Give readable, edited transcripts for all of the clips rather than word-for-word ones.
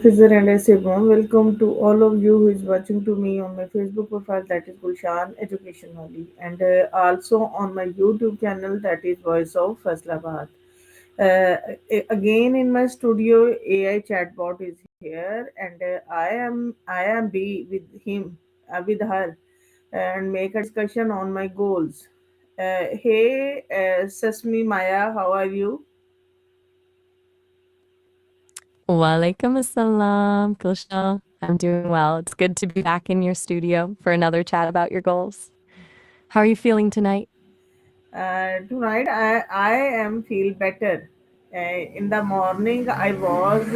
Fizzer and I say warm welcome to all of you who is watching to me on my Facebook profile that is Gulshan Education Wali and also on my YouTube channel that is Voice of Faisalabad. Again in my studio AI chatbot is here and I am be with him with her and make a discussion on my goals. Hey Sesame Maya, how are you? Walaikum assalam, Kulshal. I'm doing well. It's good to be back in your studio for another chat about your goals. How are you feeling tonight? Tonight I am feel better. In the morning I was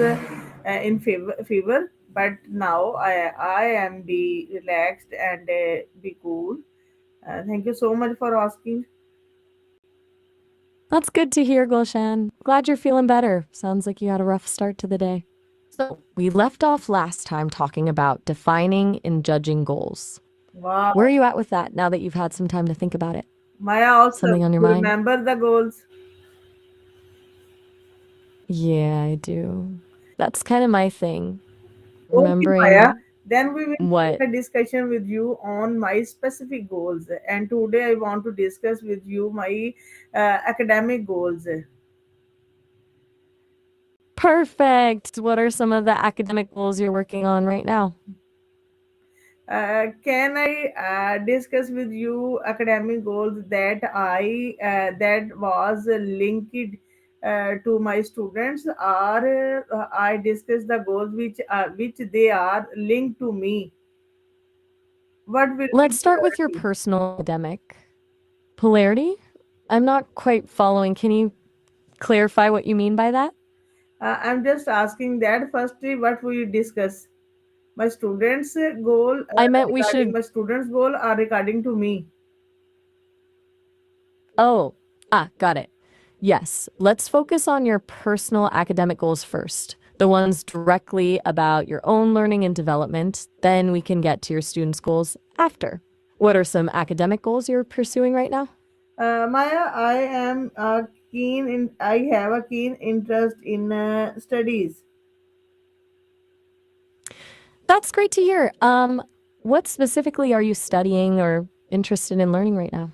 in fever, but now I am be relaxed and be cool. Thank you so much for asking. That's good to hear, Gulshan. Glad you're feeling better. Sounds like you had a rough start to the day. So, we left off last time talking about defining and judging goals. Where are Wow, you at with that now that you've had some time to think about it? Maya also Something on your you mind? remember the goals. Yeah, I do. That's kind of my thing. Okay, Maya. Remembering Then we will what take a discussion with you on my specific goals. And today I want to discuss with you my academic goals. Perfect. What are some of the academic goals you're working on right now? Can I discuss with you academic goals that I that was linked to my students, or I discuss the goals which they are linked to me? What will be Let's start with your priority? personal academic polarity. I'm not quite following. Can you clarify what you mean by that? I'm just asking that firstly, what will you discuss? My students' goal I meant we regarding should. my students' goal are regarding to me. Oh, got it. Yes, let's focus on your personal academic goals first, the ones directly about your own learning and development. Then we can get to your students' goals after. What are some academic goals you're pursuing right now? Maya, I have a keen interest in studies. That's great to hear. What specifically are you studying or interested in learning right now?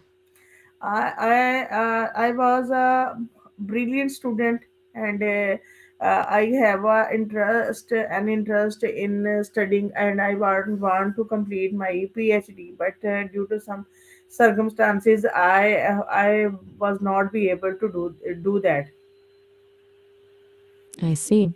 I was a brilliant student, and I have an interest in studying, and I want to complete my PhD. But due to some circumstances, I was not be able to do that. I see.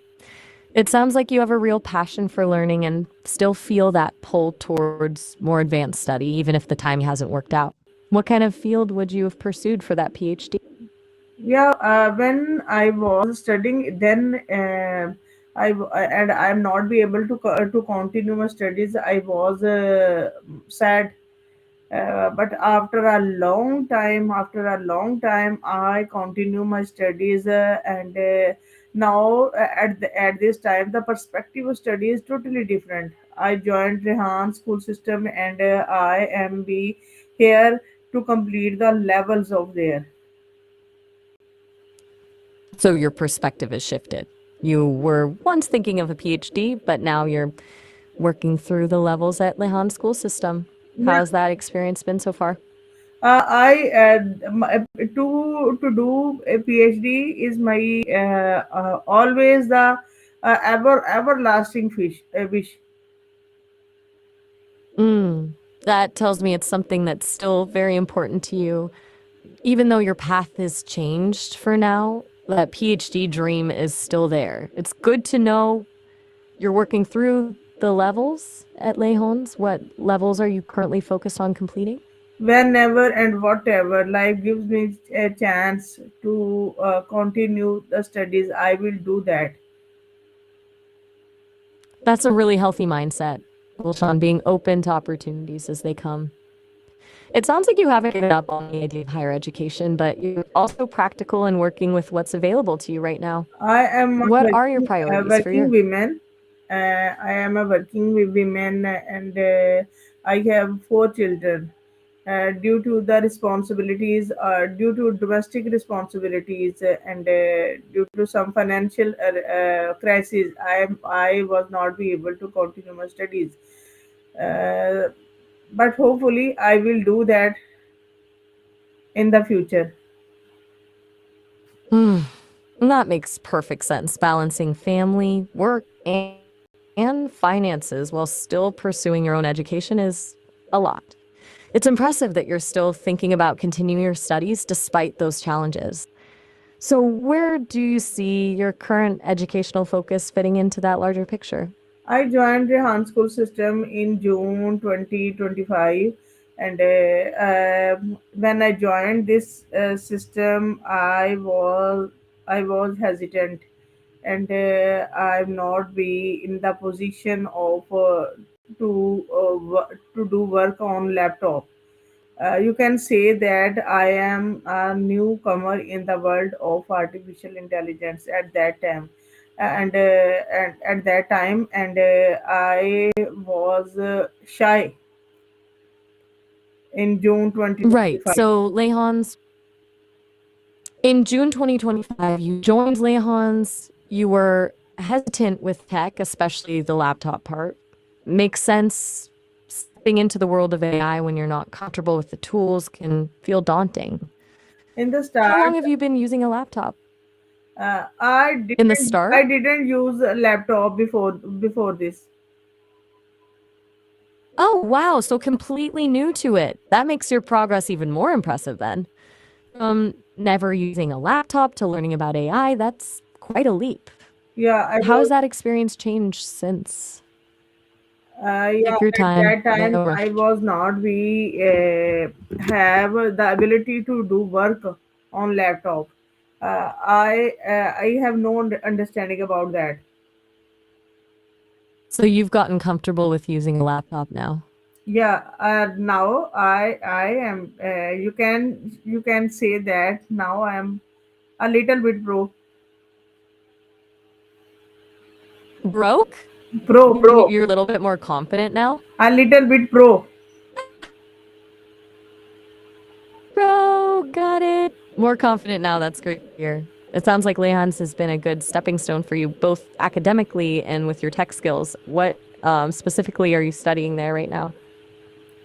It sounds like you have a real passion for learning and still feel that pull towards more advanced study, even if the timing hasn't worked out. What kind of field would you have pursued for that PhD? Yeah, when I was studying, then and I'm not be able to continue my studies. I was sad, but after a long time, I continue my studies, and now at this time, the perspective of study is totally different. I joined Rehan school system, and I am be here to complete the levels of there. So your perspective has shifted. You were once thinking of a PhD, but now you're working through the levels at Lehan school system. Yeah. How's that experience been so far? I to do a PhD is my always the everlasting wish. That tells me it's something that's still very important to you. Even though your path has changed for now, that PhD dream is still there. It's good to know you're working through the levels at Lehons. What levels are you currently focused on completing? Whenever and whatever life gives me a chance to continue the studies, I will do that. That's a really healthy mindset, Gulshan, being open to opportunities as they come. It sounds like you haven't given up on the idea of higher education, but you're also practical and working with what's available to you right now. I am a What are your priorities for working your woman. I am a working woman, and I have four children. due to the responsibilities, due to domestic responsibilities, and due to some financial crisis, I was not be able to continue my studies. Uh, but hopefully, I will do that in the future. Hmm. That makes perfect sense. Balancing family, work, and finances while still pursuing your own education is a lot. It's impressive that you're still thinking about continuing your studies despite those challenges. So, where do you see your current educational focus fitting into that larger picture? I joined the Han School system in June 2025, and when I joined this system, I was hesitant, and I'm not be in the position of to do work on laptop. You can say that I am a newcomer in the world of artificial intelligence at that time, and at that time, and I was shy in June Right. 2025. So, Lehans, in June 2025, you joined Lehans. You were hesitant with tech, especially the laptop part. Makes sense. Stepping into the world of AI when you're not comfortable with the tools can feel daunting. In the How long start, have you been using a laptop? I In the didn't I start? didn't use a laptop before this. Oh, wow. So completely new to it. That makes your progress even more impressive then. From never using a laptop to learning about AI, that's quite a leap. Yeah, I How has was. that experience changed since? Yeah, Take your at time, that time no I rush. was not we have the ability to do work on laptop. I have no understanding about that. So you've gotten comfortable with using a laptop now. Yeah, now I am. You can say that now I am a little bit Broke? pro, You're a little bit more confident now? a little bit pro. Bro, got it. More confident now. That's great to hear. It sounds like Lehans has been a good stepping stone for you, both academically and with your tech skills. What specifically are you studying there right now?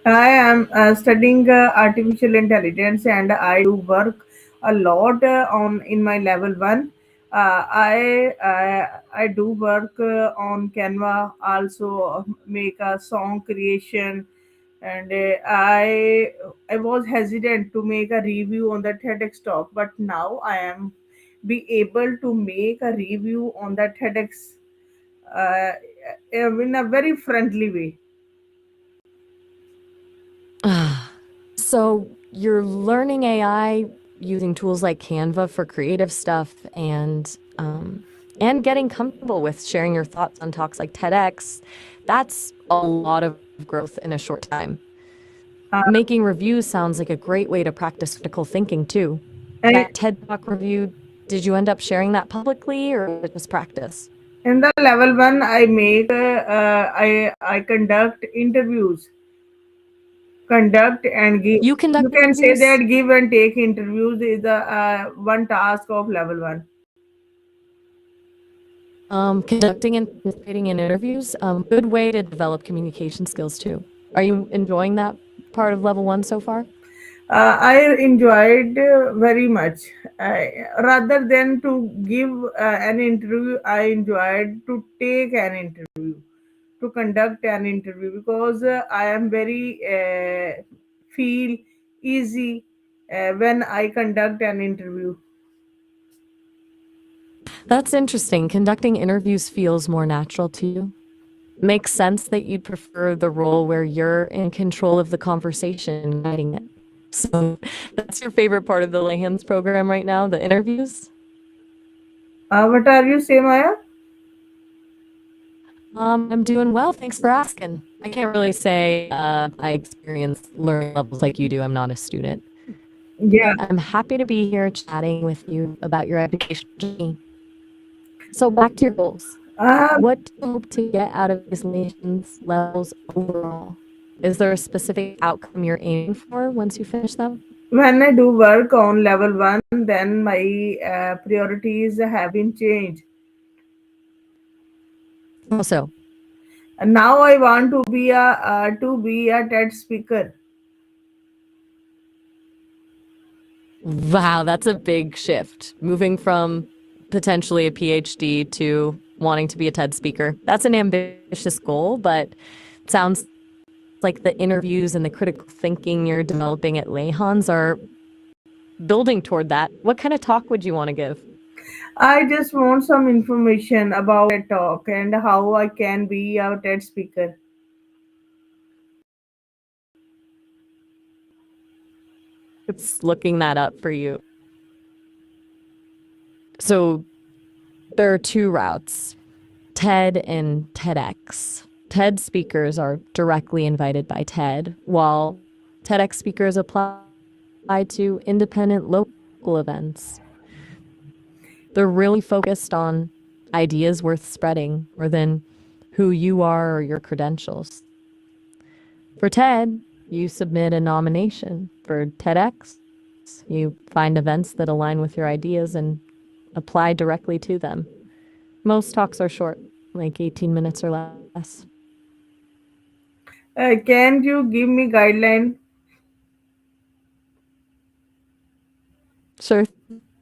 I am studying artificial intelligence, and I do work a lot on in my level one. I do work on Canva, also make a song creation, and I was hesitant to make a review on the TEDx talk, but now I am be able to make a review on the TEDx uh, in a very friendly way. So you're learning AI using tools like Canva for creative stuff and getting comfortable with sharing your thoughts on talks like TEDx. That's a lot of growth in a short time. Uh, Making reviews sounds like a great way to practice critical thinking too. and That TED Talk review, did you end up sharing that publicly or was it just practice? in the level one, I make I conduct interviews, conduct and give. You conduct You can say that interviews? give and take interviews is the one task of level one. Conducting and participating in interviews, good way to develop communication skills too. Are you enjoying that part of level one so far? I enjoyed very much. Rather than to give an interview, I enjoyed to take an interview, to conduct an interview, because I am very feel easy when I conduct an interview. That's interesting. Conducting interviews feels more natural to you. Makes sense that you'd prefer the role where you're in control of the conversation and guiding it. So that's your favorite part of the Layhan's program right now, the interviews? What are you say, Maya? I'm doing well. Thanks for asking. I can't really say I experience learning levels like you do. I'm not a student, Yeah. but I'm happy to be here chatting with you about your education journey. So back to your goals. Uh, What do you hope to get out of these nations levels overall? Is there a specific outcome you're aiming for once you finish them? When I do work on level 1, then my priorities have been changed. Also, And now I want to be a TED speaker. wow, that's a big shift. Moving from potentially a PhD to wanting to be a TED speaker. That's an ambitious goal, but it sounds like the interviews and the critical thinking you're developing at Lehans are building toward that. What kind of talk would you want to give? I just want some information about TED Talk and how I can be a TED speaker. It's looking that up for you. So there are two routes, TED and TEDx. TED speakers are directly invited by TED, while TEDx speakers apply to independent local events. They're really focused on ideas worth spreading more than who you are or your credentials. For TED, you submit a nomination. For TEDx, you find events that align with your ideas and apply directly to them. Most talks are short, like 18 minutes or less. Can you give me guideline? Sure,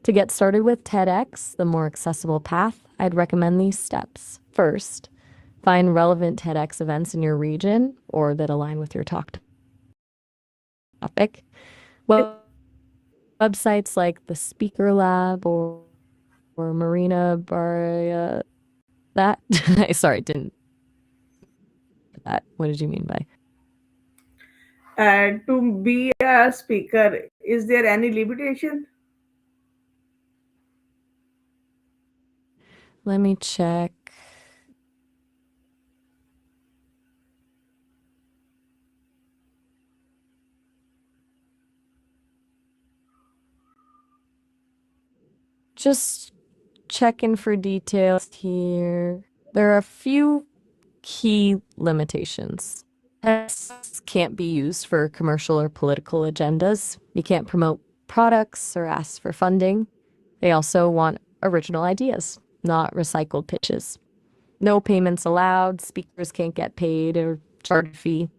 to get started with TEDx, the more accessible path, I'd recommend these steps. First, find relevant TEDx events in your region or that align with your talk topic. Websites like the Speaker Lab or Marina Bar that sorry, didn't that. What did you mean by? To be a speaker, is there any limitation? Let me check. Just checking for details here. There are a few key limitations. Texts can't be used for commercial or political agendas. You can't promote products or ask for funding. They also want original ideas, not recycled pitches. No payments allowed, speakers can't get paid or charge a fee,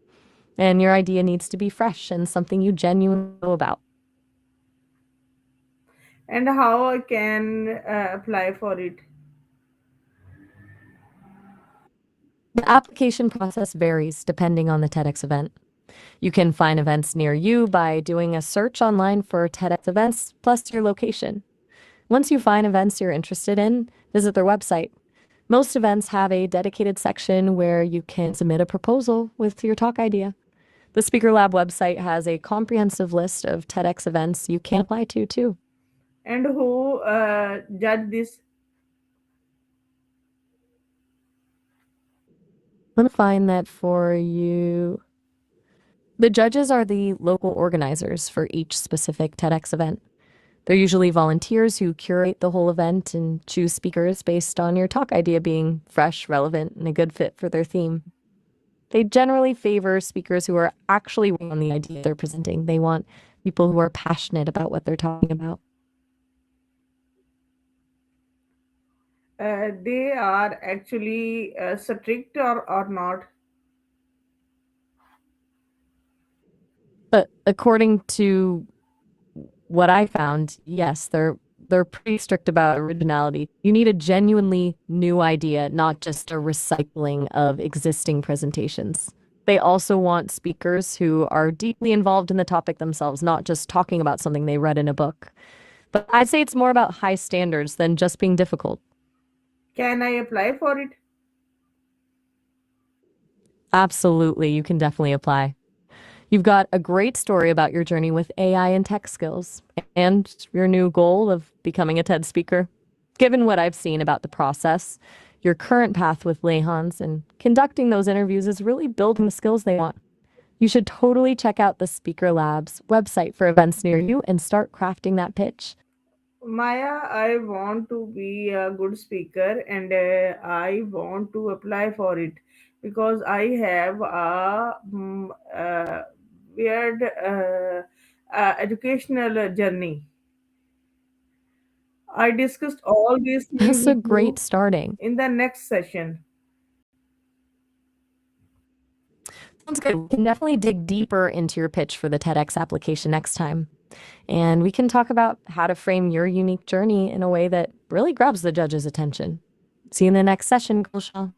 and your idea needs to be fresh and something you genuinely know about. And how I can apply for it? The application process varies depending on the TEDx event. You can find events near you by doing a search online for TEDx events plus your location. Once you find events you're interested in, visit their website. Most events have a dedicated section where you can submit a proposal with your talk idea. The Speaker Lab website has a comprehensive list of TEDx events you can apply to, too. And who judge this? Let me find that for you. The judges are the local organizers for each specific TEDx event. They're usually volunteers who curate the whole event and choose speakers based on your talk idea being fresh, relevant, and a good fit for their theme. They generally favor speakers who are actually working on the idea they're presenting. They want people who are passionate about what they're talking about. They are actually strict or not? But according to what I found, yes, they're pretty strict about originality. You need a genuinely new idea, not just a recycling of existing presentations. They also want speakers who are deeply involved in the topic themselves, not just talking about something they read in a book. But I'd say it's more about high standards than just being difficult. Can I apply for it? Absolutely, you can definitely apply. You've got a great story about your journey with AI and tech skills and your new goal of becoming a TED speaker. Given what I've seen about the process, your current path with Lehans and conducting those interviews is really building the skills they want. You should totally check out the Speaker Labs website for events near you and start crafting that pitch. Maya, I want to be a good speaker and I want to apply for it because I have a weird educational journey. I discussed all these things That's a with great you starting. in the next session. Sounds good. We can definitely dig deeper into your pitch for the TEDx application next time. And we can talk about how to frame your unique journey in a way that really grabs the judge's attention. See you in the next session, Gulshan.